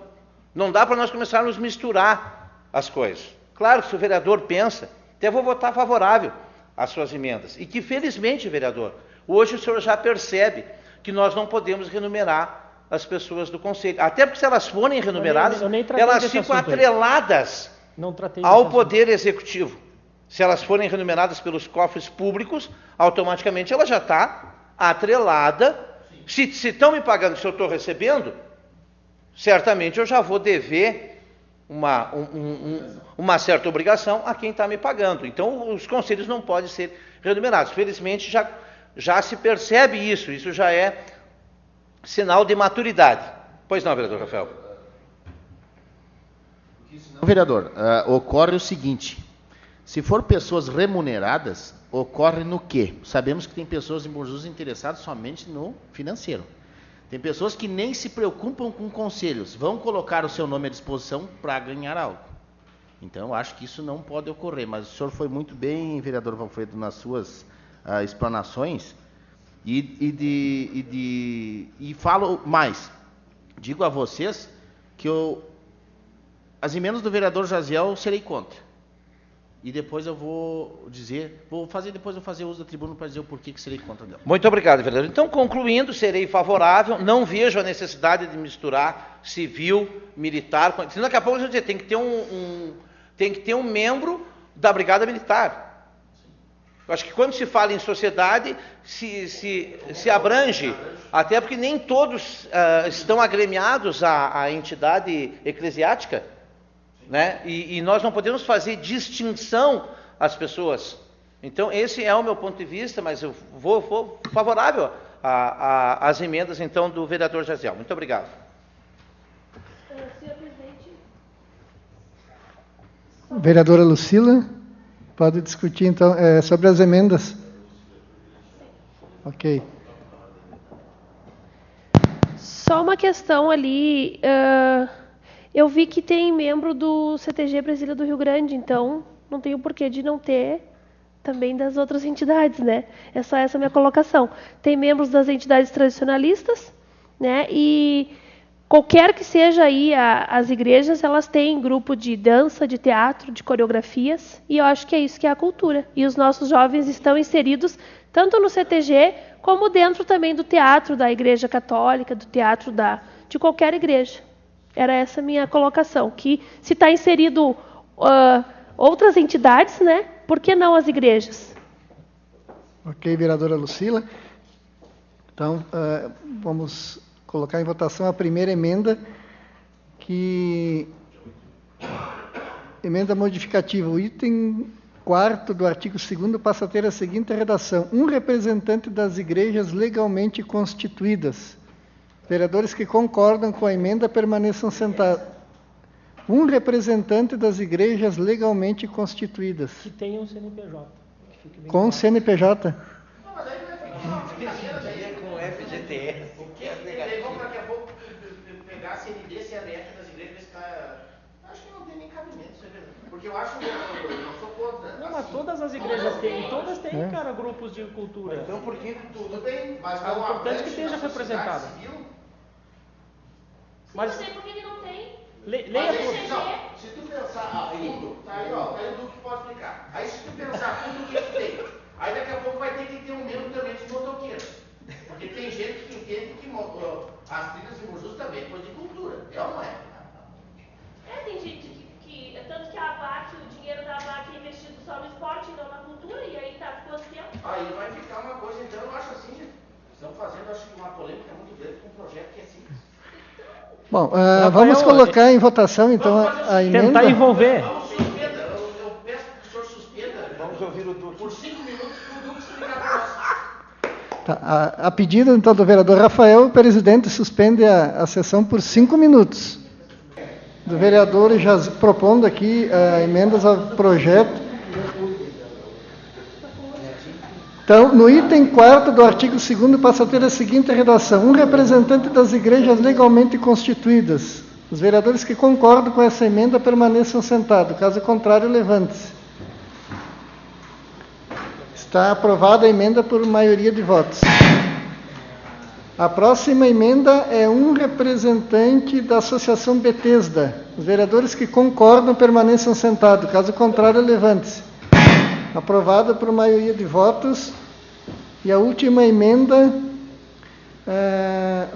Não dá para nós começarmos a misturar as coisas. Claro que se o vereador pensa, até vou votar favorável às suas emendas. E que, felizmente, vereador, hoje o senhor já percebe que nós não podemos renumerar as pessoas do conselho. Até porque se elas forem renumeradas, elas ficam atreladas ao poder executivo. Se elas forem renumeradas pelos cofres públicos, automaticamente ela já está atrelada. Se estão me pagando, se eu estou recebendo, certamente eu já vou dever uma certa obrigação a quem está me pagando. Então, os conselhos não podem ser renumerados. Felizmente, já se percebe isso. Isso já é sinal de maturidade. Pois não, vereador Rafael? Vereador, ocorre o seguinte, se for pessoas remuneradas, ocorre no quê? Sabemos que tem pessoas em Bom Jesus interessadas somente no financeiro. Tem pessoas que nem se preocupam com conselhos, vão colocar o seu nome à disposição para ganhar algo. Então, eu acho que isso não pode ocorrer, mas o senhor foi muito bem, vereador Valfredo, nas suas explanações, e falo mais, digo a vocês que as emendas do vereador Jaziel serei contra. E depois eu vou fazer uso da tribuna para dizer o porquê que serei contra dela. Muito obrigado, vereador. Então, concluindo, serei favorável, não vejo a necessidade de misturar civil, militar, senão daqui a pouco eu vou dizer, tem que ter um membro da Brigada Militar. Eu acho que quando se fala em sociedade, se abrange, até porque nem todos estão agremiados à entidade eclesiástica. Né? E nós não podemos fazer distinção às pessoas. Então, esse é o meu ponto de vista, mas eu vou favorável às emendas, então, do vereador Jaziel. Muito obrigado. Senhor presidente. Vereadora Lucila, pode discutir, então, sobre as emendas. Ok. Só uma questão ali... eu vi que tem membro do CTG Brasília do Rio Grande, então não tem o porquê de não ter também das outras entidades, né? É só essa minha colocação. Tem membros das entidades tradicionalistas, né? E qualquer que seja aí as igrejas, elas têm grupo de dança, de teatro, de coreografias, e eu acho que é isso que é a cultura. E os nossos jovens estão inseridos tanto no CTG, como dentro também do teatro da Igreja Católica, do teatro de qualquer igreja. Era essa a minha colocação, que se está inserido outras entidades, né? Por que não as igrejas? Ok, vereadora Lucila. Então, vamos colocar em votação a primeira emenda, emenda modificativa. O item 4º do artigo 2º passa a ter a seguinte redação: um representante das igrejas legalmente constituídas. Vereadores que concordam com a emenda permaneçam sentados. Um representante das igrejas legalmente constituídas. Que tenha um CNPJ. Com CNPJ. Não, mas aí vai ficar com o FGTS. Vamos daqui a pouco pegar a CND, CNF das igrejas, ver se está todas as igrejas têm, todas têm, cara, grupos de cultura. Então por que tudo bem, mas É não importante que abrange esteja na sociedade representado. civil? Mas Não sei por que ele não tem. leia Mas tudo. esse, não, se tu pensar fundo, tá aí, ó, tá aí o Duque pode explicar. Aí se tu pensar fundo, o que tu tem? Aí daqui a pouco vai ter que ter um membro também dos motoqueiros. Porque tem gente que entende que as trilhas de Mojus também é coisa de cultura. É ou não é? Tem gente que tanto que a ABAC, o dinheiro da ABAC é investido só no esporte e não na cultura, e aí tá quanto tempo? Aí vai ficar uma coisa, então eu acho assim, estamos fazendo acho que uma polêmica muito grande com um projeto que é simples. Bom, vamos colocar em votação então a emenda. Tentar envolver. Vamos suspenda, eu peço que o senhor suspenda. Vamos ouvir o Duque. Por 5 minutos para o Duque explicar para nós. Tá, a pedido então do vereador Rafael, o presidente suspende a sessão por 5 minutos. Do vereador já propondo aqui emendas ao projeto. Então, no item 4º do artigo 2º passa a ter a seguinte redação: um representante das igrejas legalmente constituídas. Os vereadores que concordam com essa emenda permaneçam sentados, caso contrário, levante-se. Está aprovada a emenda por maioria de votos. A próxima emenda é um representante da Associação Betesda. Os vereadores que concordam permaneçam sentados, caso contrário, levante-se. Aprovada por maioria de votos. E a última emenda,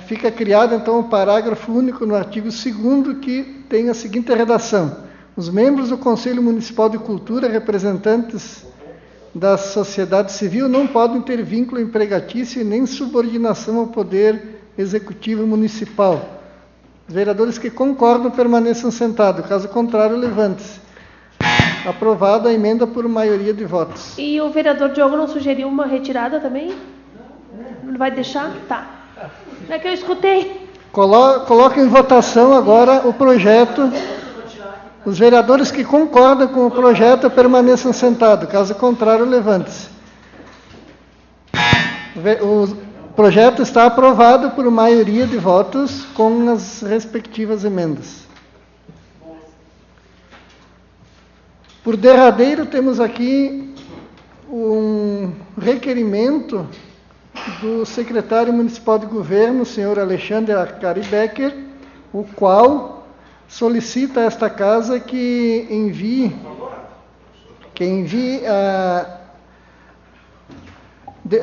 fica criado então o parágrafo único no artigo 2º, que tem a seguinte redação: os membros do Conselho Municipal de Cultura, representantes da sociedade civil, não podem ter vínculo empregatício e nem subordinação ao Poder Executivo Municipal. Os vereadores que concordam permaneçam sentados, caso contrário, levante-se. Aprovada a emenda por maioria de votos. E o vereador Diogo não sugeriu uma retirada também? Não vai deixar? Tá. É que eu escutei. Coloca em votação agora o projeto. Os vereadores que concordam com o projeto permaneçam sentados, caso contrário, levante-se. O projeto está aprovado por maioria de votos com as respectivas emendas. Por derradeiro, temos aqui um requerimento do secretário municipal de governo, senhor Alexandre Arcari Becker, o qual solicita a esta casa que envie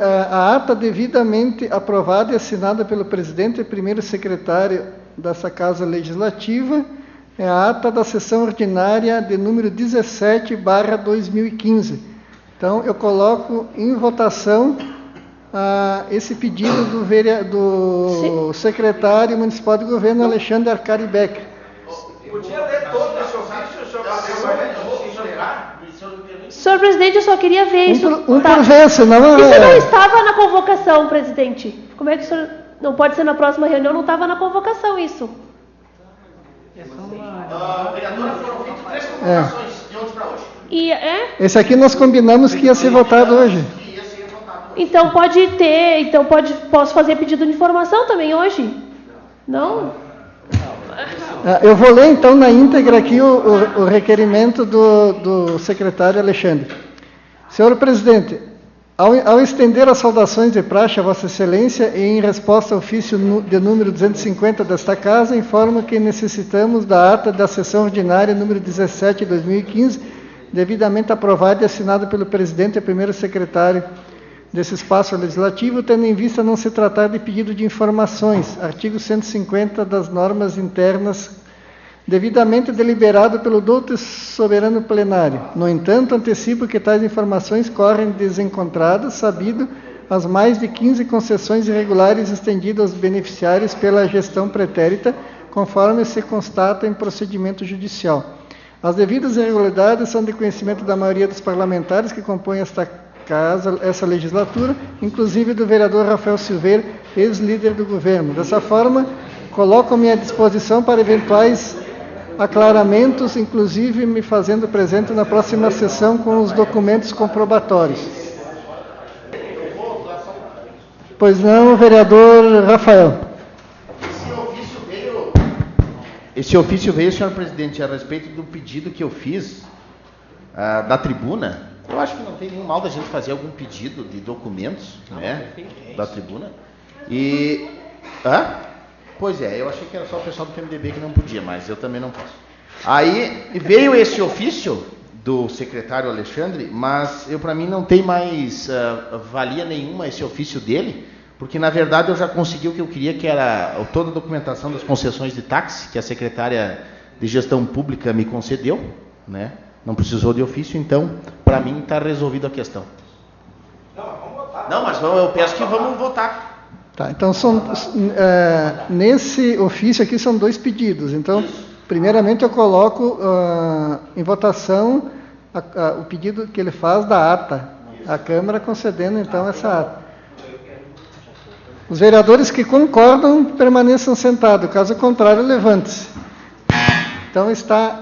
a ata devidamente aprovada e assinada pelo presidente e primeiro secretário dessa casa legislativa, é a ata da sessão ordinária de número 17/2015. Então, eu coloco em votação esse pedido do secretário municipal de governo, Alexandre Arcari Becker. Podia ler todo esse ofício, senhor Senhor presidente, eu só queria ver isso. Por vez, senão... Isso não estava na convocação, presidente. Como é que o senhor... Não pode ser na próxima reunião, não estava na convocação isso. Vereadora, foram 23 convocações de ontem para hoje. Esse aqui nós combinamos que ia ser votado hoje. Então posso fazer pedido de informação também hoje? Não? Eu vou ler então na íntegra aqui o requerimento do secretário Alexandre. Senhor presidente, ao estender as saudações de praxe a Vossa Excelência e em resposta ao ofício de número 250 desta casa, informo que necessitamos da ata da sessão ordinária número 17 de 2015, devidamente aprovada e assinada pelo presidente e primeiro secretário desse espaço legislativo, tendo em vista não se tratar de pedido de informações, artigo 150 das normas internas, devidamente deliberado pelo douto soberano plenário. No entanto, antecipo que tais informações correm desencontradas, sabido as mais de 15 concessões irregulares estendidas aos beneficiários pela gestão pretérita, conforme se constata em procedimento judicial. As devidas irregularidades são de conhecimento da maioria dos parlamentares que compõem essa legislatura, inclusive do vereador Rafael Silveira, ex-líder do governo. Dessa forma, coloco-me à disposição para eventuais aclaramentos, inclusive me fazendo presente na próxima sessão com os documentos comprobatórios. Pois não, vereador Rafael. Esse ofício veio, senhor presidente, a respeito do pedido que eu fiz da tribuna, Eu acho que não tem nenhum mal da gente fazer algum pedido de documentos, né, da tribuna. E... Pois é, eu achei que era só o pessoal do PMDB que não podia, mas eu também não posso. Aí veio esse ofício do secretário Alexandre, mas para mim não tem mais valia nenhuma esse ofício dele, porque na verdade eu já consegui o que eu queria, que era toda a documentação das concessões de táxi, que a secretária de Gestão Pública me concedeu, né? Não precisou de ofício, então, para mim, está resolvida a questão. Não, mas eu peço que vamos votar. Tá, então, nesse ofício aqui são 2 pedidos. Então, primeiramente eu coloco em votação o pedido que ele faz da ata. A Câmara concedendo, então, essa ata. Os vereadores que concordam permaneçam sentados. Caso contrário, levante-se. Então, está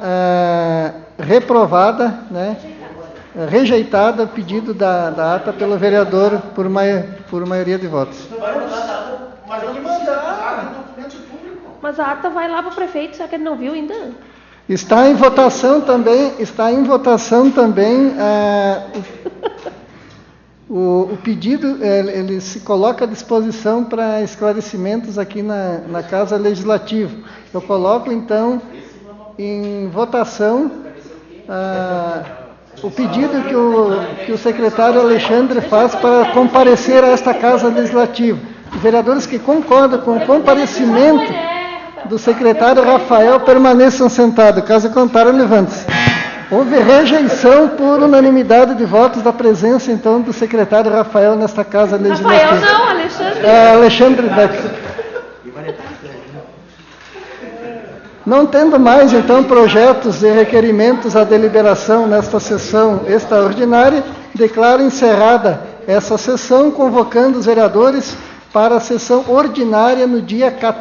reprovada, né, rejeitada o pedido da ata pelo vereador por maioria de votos. Mas a ata vai lá para o prefeito, será que ele não viu ainda? Está em votação também o pedido, ele se coloca à disposição para esclarecimentos aqui na Casa Legislativa. Eu coloco, então, em votação o pedido que o secretário Alexandre faz para comparecer a esta Casa Legislativa. Os vereadores que concordam com o comparecimento do secretário Rafael permaneçam sentados. Caso contrário, levante-se. Houve rejeição por unanimidade de votos da presença, então, do secretário Rafael nesta Casa Legislativa. Rafael não, Alexandre. Alexandre Beck. Não tendo mais, então, projetos e requerimentos à deliberação nesta sessão extraordinária, declaro encerrada essa sessão, convocando os vereadores para a sessão ordinária no dia 14.